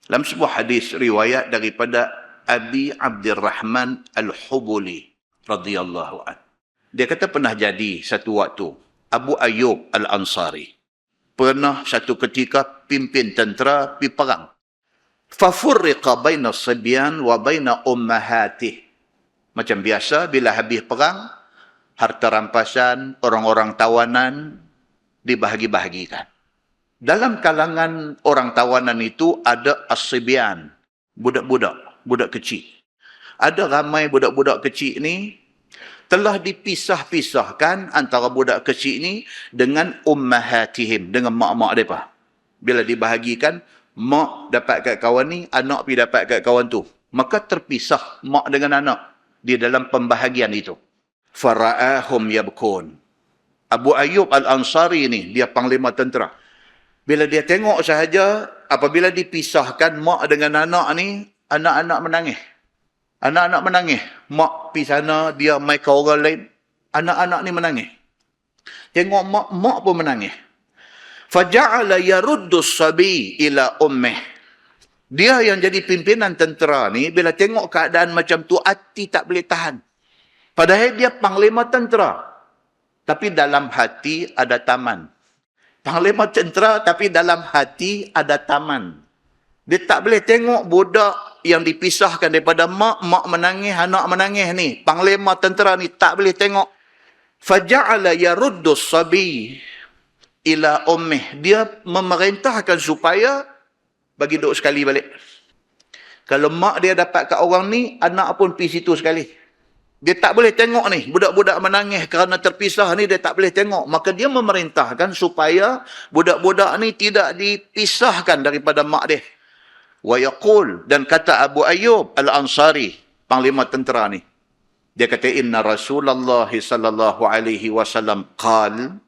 Dalam sebuah hadis riwayat daripada Abi Abdurrahman Al-Hubuli radhiyallahu anhu. Dia kata pernah jadi satu waktu Abu Ayyub Al-Ansari pernah satu ketika pimpin tentera pergi perang. Fafurriqa baina sibyan wa baina ummahatih. Macam biasa bila habis perang, harta rampasan, orang-orang tawanan dibahagi-bahagikan. Dalam kalangan orang tawanan itu ada as-sibyan, budak-budak, budak kecil. Ada ramai budak-budak kecil ni telah dipisah-pisahkan antara budak kecil ni dengan ummahatihim, dengan mak-mak mereka. Bila dibahagikan, mak dapat kat kawan ni, anak pergi dapat kat kawan tu. Maka terpisah mak dengan anak di dalam pembahagian itu. Fara'ahum yabkun. Abu Ayyub Al-Ansari ni, dia panglima tentera. Bila dia tengok sahaja, apabila dipisahkan mak dengan anak ni, anak-anak menangis. Anak-anak menangis. Mak pergi sana, dia mai ke orang lain. Anak-anak ni menangis. Tengok mak pun menangis. Faja'ala yaruddu sabi ila ummih. Dia yang jadi pimpinan tentera ni, bila tengok keadaan macam tu, hati tak boleh tahan. Padahal dia panglima tentera. Tapi dalam hati ada taman. Panglima tentera tapi dalam hati ada taman. Dia tak boleh tengok budak yang dipisahkan daripada mak menangis, anak menangis ni. Panglima tentera ni tak boleh tengok. Faja'ala yaruddu sabi ila ummih. Dia memerintahkan supaya bagi duduk sekali balik. Kalau mak dia dapat kat orang ni, anak pun pergi situ sekali. Dia tak boleh tengok ni. Budak-budak menangis kerana terpisah ni, dia tak boleh tengok. Maka dia memerintahkan supaya budak-budak ni tidak dipisahkan daripada mak dia. Wa yaqul, dan kata Abu Ayyub Al-Ansari, panglima tentera ni. Dia kata, inna Rasulullah sallallahu alaihi wasallam qal,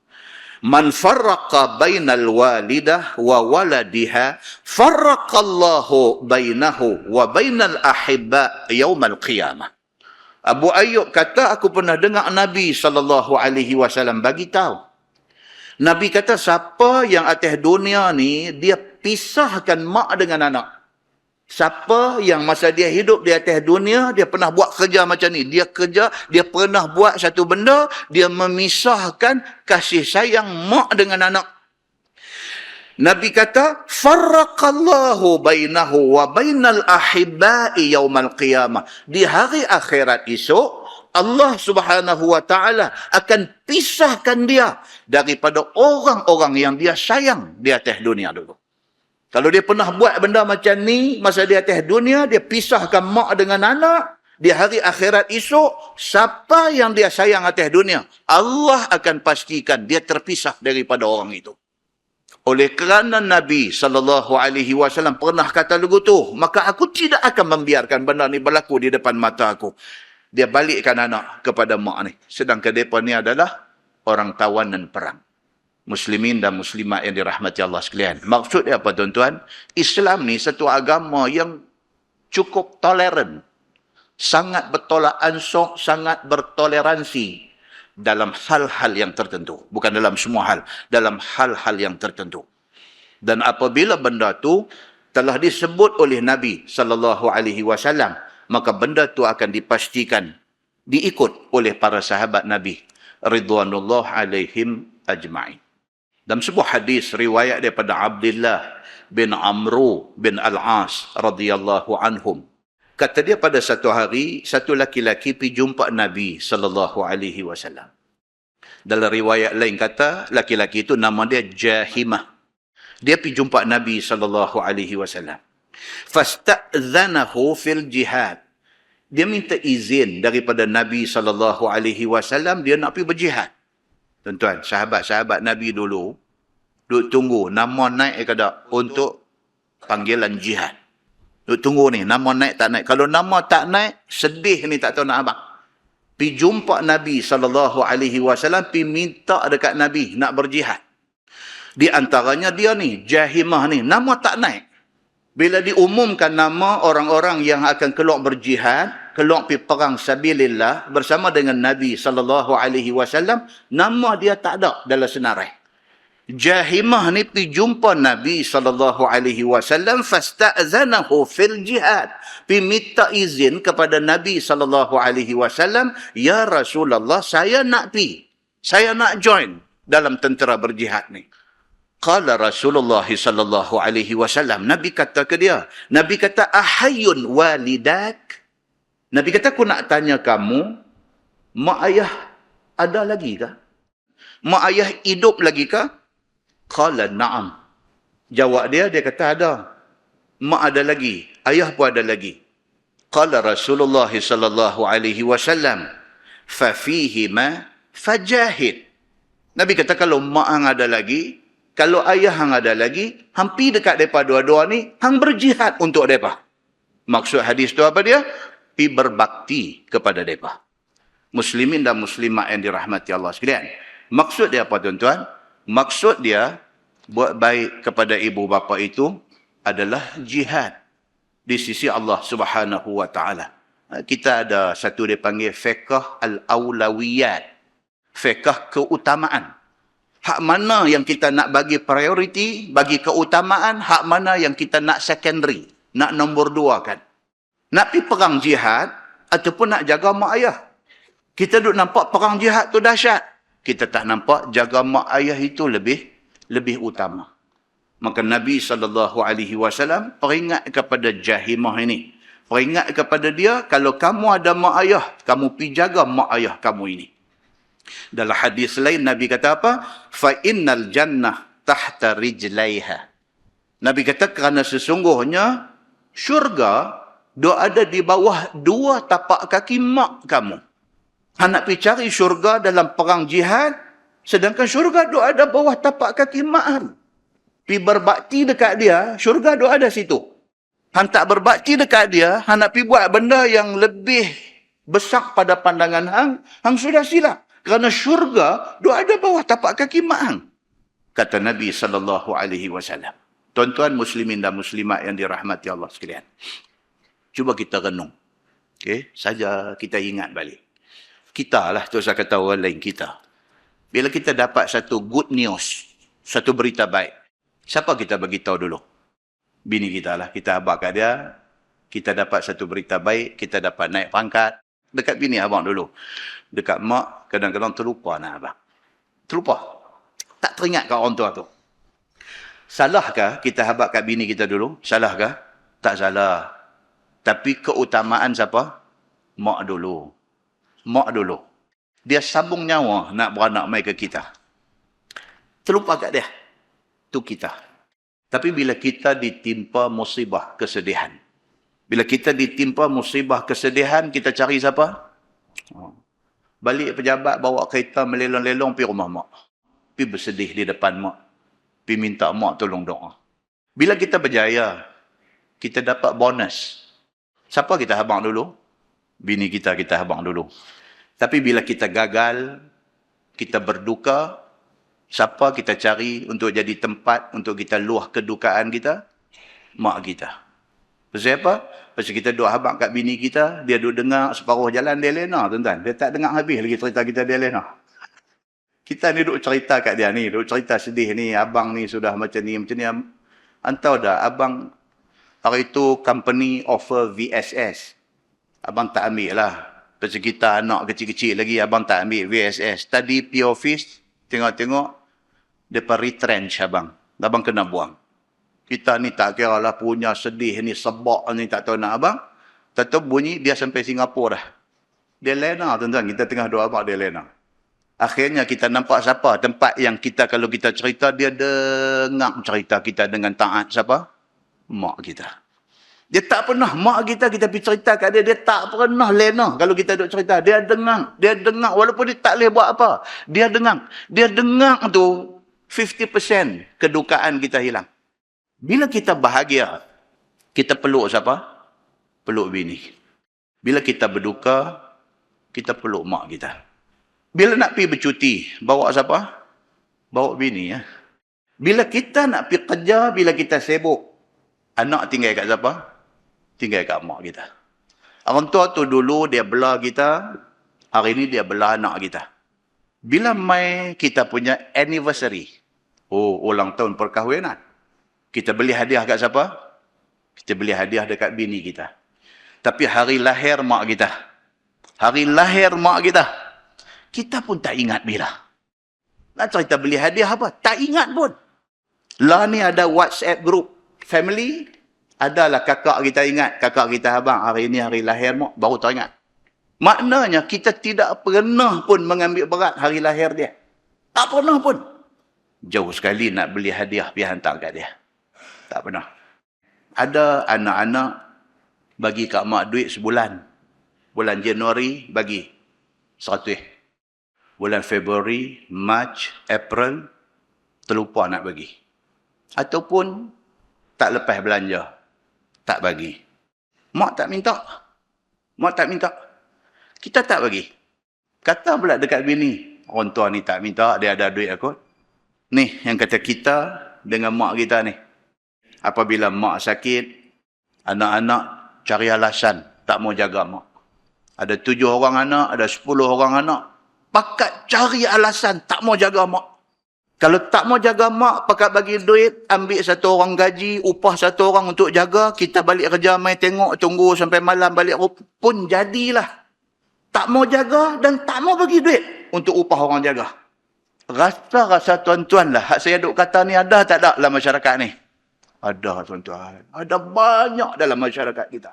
man farraqa bainal walidah wa waladiha, farraqallahu bainahu wa bainal ahibba yaumal qiyamah. Abu Ayyub kata, aku pernah dengar Nabi SAW bagi tahu. Nabi kata, siapa yang atas dunia ni, dia pisahkan mak dengan anak. Siapa yang masa dia hidup di atas dunia, dia pernah buat kerja macam ni. Dia kerja, dia pernah buat satu benda, dia memisahkan kasih sayang mak dengan anak. Nabi kata, farraqallahu bainahu wa bainal ahibba'i yaumal qiyamah. Di hari akhirat esok, Allah Subhanahu wa taala akan pisahkan dia daripada orang-orang yang dia sayang di atas dunia dulu. Kalau dia pernah buat benda macam ni masa di atas dunia, dia pisahkan mak dengan anak, di hari akhirat esok, siapa yang dia sayang atas dunia, Allah akan pastikan dia terpisah daripada orang itu. Oleh kerana Nabi SAW pernah kata lagu tu, maka aku tidak akan membiarkan benda ni berlaku di depan mata aku. Dia balikkan anak kepada mak ni. Sedangkan mereka ni adalah orang tawanan perang. Muslimin dan muslimat yang dirahmati Allah sekalian. Maksud dia apa tuan-tuan? Islam ni satu agama yang cukup toleran. Sangat bertolak ansur, sangat bertoleransi. Dalam hal-hal yang tertentu. Bukan dalam semua hal. Dalam hal-hal yang tertentu. Dan apabila benda tu telah disebut oleh Nabi SAW, maka benda tu akan dipastikan diikut oleh para sahabat Nabi ridwanullah alaihim ajma'in. Dalam sebuah hadis riwayat daripada Abdullah bin Amru bin Al-As radhiyallahu anhum. Kata dia, pada satu hari, satu laki-laki pergi jumpa Nabi SAW. Dalam riwayat lain kata, laki-laki itu nama dia Jahimah. Dia pergi jumpa Nabi SAW. Fasta'zanahu fil jihad. Dia minta izin daripada Nabi SAW, dia nak pergi berjihad. Tuan-tuan, sahabat-sahabat Nabi dulu, duk tunggu nama naik ke tak untuk panggilan jihad. Duk tunggu ni, nama naik tak naik. Kalau nama tak naik, sedih ni tak tahu nak apa. Pergi jumpa Nabi SAW, pergi minta dekat Nabi nak berjihad. Di antaranya dia ni, Jahimah ni, nama tak naik. Bila diumumkan nama orang-orang yang akan keluar berjihad, keluar pergi perang sabilillah bersama dengan Nabi SAW, nama dia tak ada dalam senarai. Jahimah ni pergi jumpa Nabi SAW, fasta'zanahu fil jihad. Pergi minta izin kepada Nabi SAW, ya Rasulullah, saya nak pergi. Saya nak join dalam tentera berjihad ni. Qala Rasulullah SAW, Nabi kata ke dia, Nabi kata, ahayyun walidak? Nabi kata, aku nak tanya kamu, mak ayah ada lagi kah? Mak ayah hidup lagi kah? Qala na'am. Jawab dia kata ada. Mak ada lagi, ayah pun ada lagi. Qala Rasulullah SAW, fa fihima fajahid. Nabi kata, kalau mak hang ada lagi, kalau ayah hang ada lagi, hang pi dekat depa dua-dua ni, hang berjihad untuk depa. Maksud hadis tu apa dia? Pi berbakti kepada depa. Muslimin dan muslimat yang dirahmati Allah sekalian. Maksud dia apa, tuan-tuan? Maksud dia, buat baik kepada ibu bapa itu adalah jihad di sisi Allah Subhanahu wa taala. Kita ada satu dia panggil fiqh al-aulawiyat. Fiqh keutamaan. Hak mana yang kita nak bagi priority, bagi keutamaan, hak mana yang kita nak secondary, nak nombor dua kan. Nak pergi perang jihad ataupun nak jaga mak ayah. Kita duk nampak perang jihad tu dahsyat. Kita tak nampak jaga mak ayah itu lebih utama. Maka Nabi SAW peringat kepada Jahimah ini. Peringat kepada dia, kalau kamu ada mak ayah, kamu pergi jaga mak ayah kamu ini. Dalam hadis lain Nabi kata apa? Fa innal jannah tahta rijlaiha. Nabi kata kerana sesungguhnya syurga dia ada di bawah dua tapak kaki mak kamu. Nak pergi cari syurga dalam perang jihad, sedangkan syurga dia ada bawah tapak kaki mak. Pergi berbakti dekat dia, syurga dia ada situ. Han tak berbakti dekat dia, han nak pergi buat benda yang lebih besar pada pandangan hang sudah silap. Kerana syurga dia ada bawah tapak kaki mak hang. Kata Nabi SAW. Tuan-tuan muslimin dan muslimat yang dirahmati Allah sekalian. Cuba kita renung. Okay? Saja kita ingat balik. Kita lah, tu saya kata orang lain kita. Bila kita dapat satu good news, satu berita baik, siapa kita bagi tahu dulu? Bini kita lah. Kita habaq kat dia, kita dapat satu berita baik, kita dapat naik pangkat. Dekat bini abang dulu. Dekat mak, kadang-kadang terlupa nak abang. Terlupa. Tak teringat kat orang tua tu. Salahkah kita habaq kat bini kita dulu? Salahkah? Tak salah. Tapi keutamaan siapa? Mak dulu. Mak dulu. Dia sambung nyawa nak beranak mai ke kita. Terlupa kat dia. Tu kita. Tapi bila kita ditimpa musibah kesedihan. Bila kita ditimpa musibah kesedihan, kita cari siapa? Balik pejabat bawa kereta melelong-lelong pergi rumah mak. Pergi bersedih di depan mak. Pergi minta mak tolong doa. Bila kita berjaya, kita dapat bonus. Siapa kita habang dulu? Bini kita habang dulu. Tapi bila kita gagal, kita berduka, siapa kita cari untuk jadi tempat untuk kita luah kedukaan kita? Mak kita. Pasal apa? Pasal kita duk habaq kat bini kita, dia duk dengar separuh jalan dia lena, tuan-tuan. Dia tak dengar habis lagi cerita kita dia lena. Kita ni duk cerita kat dia ni, duk cerita sedih ni, abang ni sudah macam ni. Antau dah, abang hari tu company offer VSS. Abang tak ambil lah. Pasal kita anak kecil-kecil lagi, abang tak ambil VSS. Tadi pergi office, tengok-tengok, dia retrench abang. Abang kena buang. Kita ni tak kira lah punya sedih ni, sebab ni tak tahu nak abang. Tak tahu bunyi dia sampai Singapura dah. Dia lena tuan-tuan, kita tengah doa abang dia lena. Akhirnya kita nampak siapa? Tempat yang kita kalau kita cerita, dia dengar cerita kita dengan taat siapa? Mak kita. Dia tak pernah, mak kita pergi cerita kat dia, dia tak pernah lena kalau kita duk cerita. Dia dengar walaupun dia tak boleh buat apa. Dia dengar tu 50% kedukaan kita hilang. Bila kita bahagia, kita peluk siapa? Peluk bini. Bila kita berduka, kita peluk mak kita. Bila nak pergi bercuti, bawa siapa? Bawa bini ya. Bila kita nak pergi kerja, bila kita sibuk, anak tinggal kat siapa? Tinggal kat mak kita. Orang tua tu dulu dia bela kita, hari ni dia bela anak kita. Bila mai kita punya anniversary, Oh, ulang tahun perkahwinan. Kita beli hadiah kat siapa? Kita beli hadiah dekat bini kita. Tapi hari lahir mak kita. Hari lahir mak kita. Kita pun tak ingat bila. Nak kita beli hadiah apa? Tak ingat pun. Lah ni ada WhatsApp group family. Adalah kakak kita ingat. Kakak kita, abang, hari ni hari lahir mak. Baru teringat. Maknanya kita tidak pernah pun mengambil berat hari lahir dia. Tak pernah pun. Jauh sekali nak beli hadiah pergi hantar kat dia. Tak pernah. Ada anak-anak bagi kat mak duit sebulan. Bulan Januari bagi 100. Bulan Februari, Mac, April terlupa nak bagi. Ataupun tak lepas belanja. Tak bagi. Mak tak minta. Mak tak minta. Kita tak bagi. Kata pula dekat bini, orang tua ni tak minta, dia ada duit aku. Ni yang kata kita dengan mak kita ni. Apabila mak sakit, anak-anak cari alasan tak mau jaga mak. Ada 7 orang anak, ada 10 orang anak. Pakat cari alasan tak mau jaga mak. Kalau tak mau jaga mak, pakat bagi duit, ambil satu orang gaji, upah satu orang untuk jaga, kita balik kerja, main tengok, tunggu sampai malam balik pun jadilah. Tak mau jaga dan tak mau bagi duit untuk upah orang jaga. Rasa-rasa tuan-tuan lah. Hak saya duk kata ni ada tak ada dalam masyarakat ni? Ada tuan-tuan. Ada banyak dalam masyarakat kita.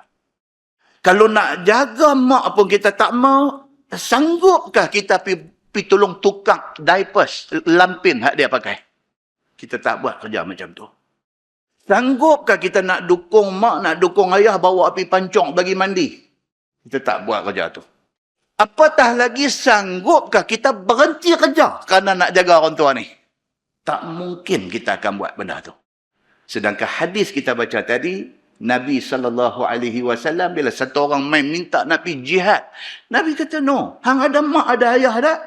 Kalau nak jaga mak pun kita tak mau, sanggupkah kita pergi tolong tukang diapers, lampin hak dia pakai? Kita tak buat kerja macam tu. Sanggupkah kita nak dukung mak, nak dukung ayah bawa api pancong bagi mandi? Kita tak buat kerja tu. Apatah lagi sanggupkah kita berhenti kerja kerana nak jaga orang tua ni? Tak mungkin kita akan buat benda tu. Sedangkan hadis kita baca tadi, Nabi SAW bila satu orang main minta nak pergi jihad, Nabi kata no, hang ada mak ada ayah tak?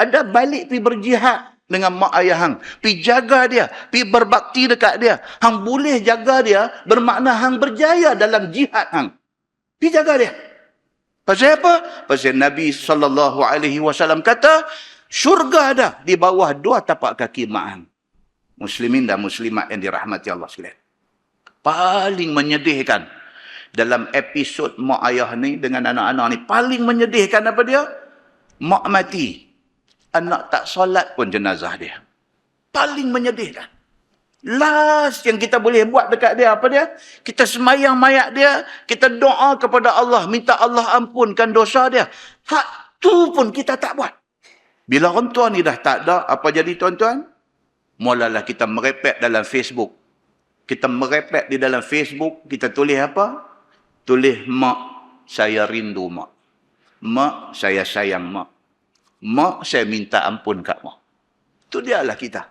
Ada balik pergi berjihad dengan mak ayah hang. Pergi jaga dia, pergi berbakti dekat dia. Hang boleh jaga dia, bermakna hang berjaya dalam jihad hang. Pergi jaga dia. Pasal apa? Pasal Nabi SAW kata, syurga ada di bawah 2 tapak kaki mak hang. Muslimin dan muslimat yang dirahmati Allah sekalian. Paling menyedihkan dalam episod mak ayah ni dengan anak-anak ni, paling menyedihkan apa dia? Mak mati, anak tak solat pun jenazah dia. Paling menyedihkan. Last yang kita boleh buat dekat dia apa dia? Kita semayang mayat dia, kita doa kepada Allah, minta Allah ampunkan dosa dia. Hak tu pun kita tak buat. Bila orang tua ni dah tak ada, apa jadi tuan-tuan? Mulalah kita merepek dalam Facebook. Kita merepek di dalam Facebook, kita tulis apa? Tulis mak, saya rindu mak. Mak, saya sayang mak. Mak, saya minta ampun kat mak. Itu dialah kita.